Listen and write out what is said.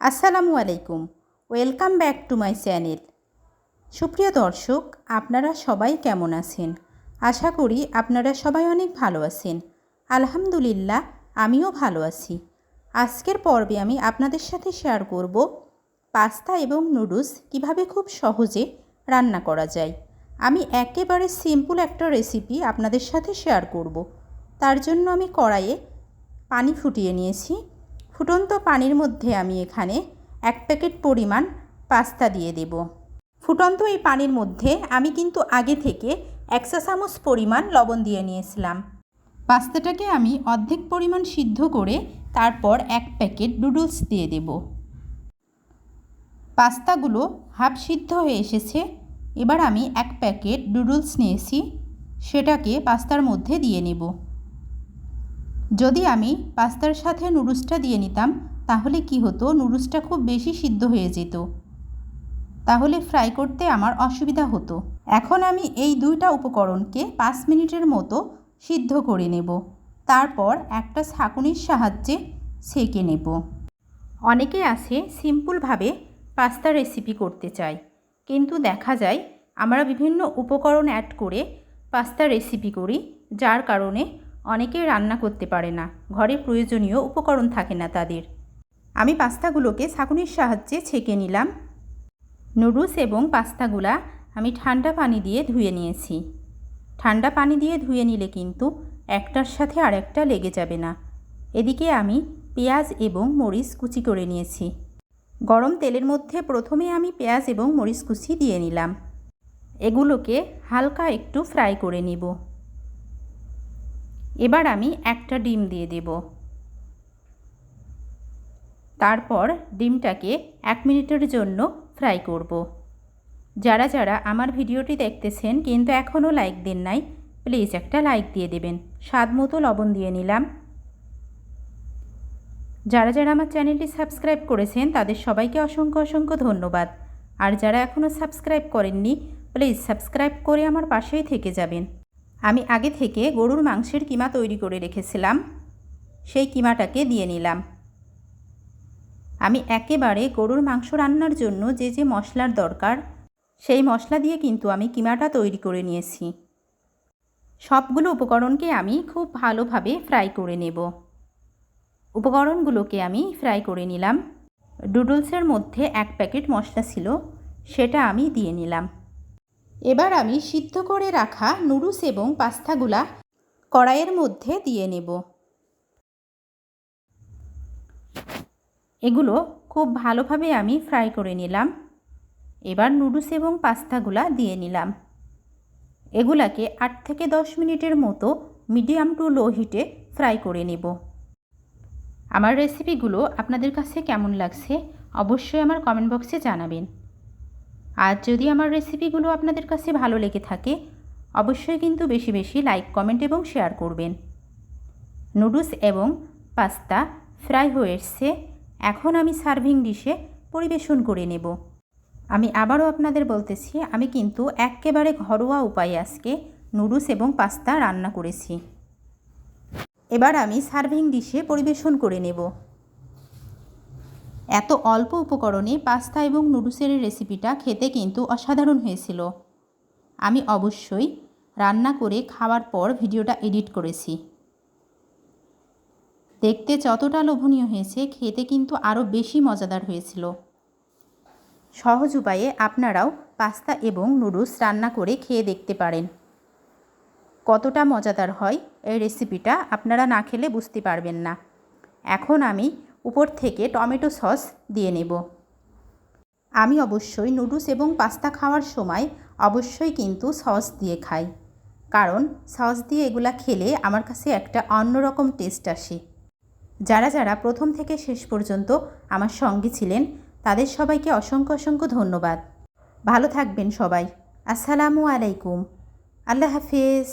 আসসালামু আলাইকুম। Welcome back to my channel. সুপ্রিয় দর্শক, আপনারা সবাই কেমন আছেন? আশা করি আপনারা সবাই অনেক ভালো আছেন। আলহামদুলিল্লাহ, আমিও ভালো আছি। আজকের পর্বে আমি আপনাদের সাথে শেয়ার করব পাস্তা এবং নুডলস কিভাবে খুব সহজে রান্না করা যায়। আমি একেবারে সিম্পল একটা রেসিপি আপনাদের সাথে শেয়ার করব। তার জন্য আমি কড়াইয়ে পানি ফুটিয়ে নিয়েছি। ফুটন্ত পানির মধ্যে আমি এখানে 1 প্যাকেট পরিমাণ পাস্তা দিয়ে দেব। ফুটন্ত এই পানির মধ্যে আমি কিন্তু আগে থেকে 1 চা চামচ পরিমাণ লবণ দিয়ে নিয়েছিলাম। পাস্তাটাকে আমি অর্ধেক পরিমাণ সিদ্ধ করে তারপর 1 প্যাকেট নুডলস দিয়ে দেব। পাস্তাগুলো হাফ সিদ্ধ হয়ে এসেছে। এবার আমি 1 প্যাকেট নুডলস নিয়েছি, সেটাকে পাস্তার মধ্যে দিয়ে নেব। যদি আমি পাস্তার সাথে নুডলসটা দিয়ে নিতাম তাহলে কি হতো, নুডলসটা খুব বেশি সিদ্ধ হয়ে যেত, তাহলে ফ্রাই করতে আমার অসুবিধা হতো। এখন আমি এই দুইটা উপকরণকে 5 মিনিটের মতো সিদ্ধ করে নেব। তারপর একটা ছাঁকুনির সাহায্যে ছেঁকে নেব। অনেকে আছে সিম্পলভাবে পাস্তা রেসিপি করতে চায়, কিন্তু দেখা যায় আমরা বিভিন্ন উপকরণ অ্যাড করে পাস্তা রেসিপি করি, যার কারণে অনেকে রান্না করতে পারে না, ঘরে প্রয়োজনীয় উপকরণ থাকে না তাদের। আমি পাস্তাগুলোকে ছাঁকুনির সাহায্যে ছেঁকে নিলাম। নুডলস এবং পাস্তাগুলা আমি ঠান্ডা পানি দিয়ে ধুয়ে নিয়েছি। ঠান্ডা পানি দিয়ে ধুয়ে নিলে কিন্তু একটার সাথে আরেকটা লেগে যাবে না। এদিকে আমি পেঁয়াজ এবং মরিচ কুচি করে নিয়েছি। গরম তেলের মধ্যে প্রথমে আমি পেঁয়াজ এবং মরিচ কুচি দিয়ে নিলাম। এগুলোকে হালকা একটু ফ্রাই করে নিব। এবার আমি একটা ডিম দিয়ে দেব। তারপর ডিমটাকে 1 মিনিটের জন্য ফ্রাই করব। যারা যারা আমার ভিডিওটি দেখতেছেন কিন্তু এখনও লাইক দেন নাই, প্লিজ একটা লাইক দিয়ে দেবেন। স্বাদ মতো লবণ দিয়ে নিলাম। যারা যারা আমার চ্যানেলটি সাবস্ক্রাইব করেছেন তাদের সবাইকে অসংখ্য অসংখ্য ধন্যবাদ। আর যারা এখনও সাবস্ক্রাইব করেননি, প্লিজ সাবস্ক্রাইব করে আমার পাশেই থেকে যাবেন। আমি আগে থেকে গরুর মাংসের কিমা তৈরি করে রেখেছিলাম, সেই কিমাটাকে দিয়ে নিলাম। আমি একেবারে গরুর মাংস রান্নার জন্য যে যে মশলার দরকার সেই মশলা দিয়ে কিন্তু আমি কিমাটা তৈরি করে নিয়েছি। সবগুলো উপকরণকে আমি খুব ভালোভাবে ফ্রাই করে নেব। উপকরণগুলোকে আমি ফ্রাই করে নিলাম। নুডলসের মধ্যে 1 প্যাকেট মশলা ছিল, সেটা আমি দিয়ে নিলাম। এবার আমি সিদ্ধ করে রাখা নুডলস এবং পাস্তাগুলা কড়াইয়ের মধ্যে দিয়ে নেব। এগুলো খুব ভালোভাবে আমি ফ্রাই করে নিলাম। এবার নুডলস এবং পাস্তাগুলা দিয়ে নিলাম। এগুলাকে 8 থেকে 10 মিনিটের মতো মিডিয়াম টু লো হিটে ফ্রাই করে নেব। আমার রেসিপিগুলো আপনাদের কাছে কেমন লাগছে অবশ্যই আমার কমেন্ট বক্সে জানাবেন। আর যদি আমার রেসিপিগুলো আপনাদের কাছে ভালো লেগে থাকে অবশ্যই কিন্তু বেশি বেশি লাইক, কমেন্ট এবং শেয়ার করবেন। নুডলস এবং পাস্তা ফ্রাই হয়ে এসেছে। এখন আমি সার্ভিং ডিশে পরিবেশন করে নেব। আমি আবারও আপনাদের বলতেছি, আমি কিন্তু একেবারে ঘরোয়া উপায়ে আজকে নুডলস এবং পাস্তা রান্না করেছি। এবার আমি সার্ভিং ডিশে পরিবেশন করে নেব। এত অল্প উপকরণে পাস্তা এবং নুডলসের রেসিপিটা খেতে কিন্তু অসাধারণ হয়েছিল। আমি অবশ্যই রান্না করে খাওয়ার পর ভিডিওটা এডিট করেছি। দেখতে যতটা লোভনীয় হয়েছে, খেতে কিন্তু আরও বেশি মজাদার হয়েছিল। সহজ উপায়ে আপনারাও পাস্তা এবং নুডলস রান্না করে খেয়ে দেখতে পারেন। কতটা মজাদার হয় এই রেসিপিটা আপনারা না খেলে বুঝতে পারবেন না। এখন আমি উপর থেকে টমেটো সস দিয়ে নেব। আমি অবশ্যই নুডলস এবং পাস্তা খাওয়ার সময় অবশ্যই কিন্তু সস দিয়ে খাই, কারণ সস দিয়ে এগুলা খেলে আমার কাছে একটা অন্যরকম টেস্ট আসে। যারা যারা প্রথম থেকে শেষ পর্যন্ত আমার সঙ্গে ছিলেন তাদের সবাইকে অসংখ্য অসংখ্য ধন্যবাদ। ভালো থাকবেন সবাই। আসসালামু আলাইকুম। আল্লাহ হাফেজ।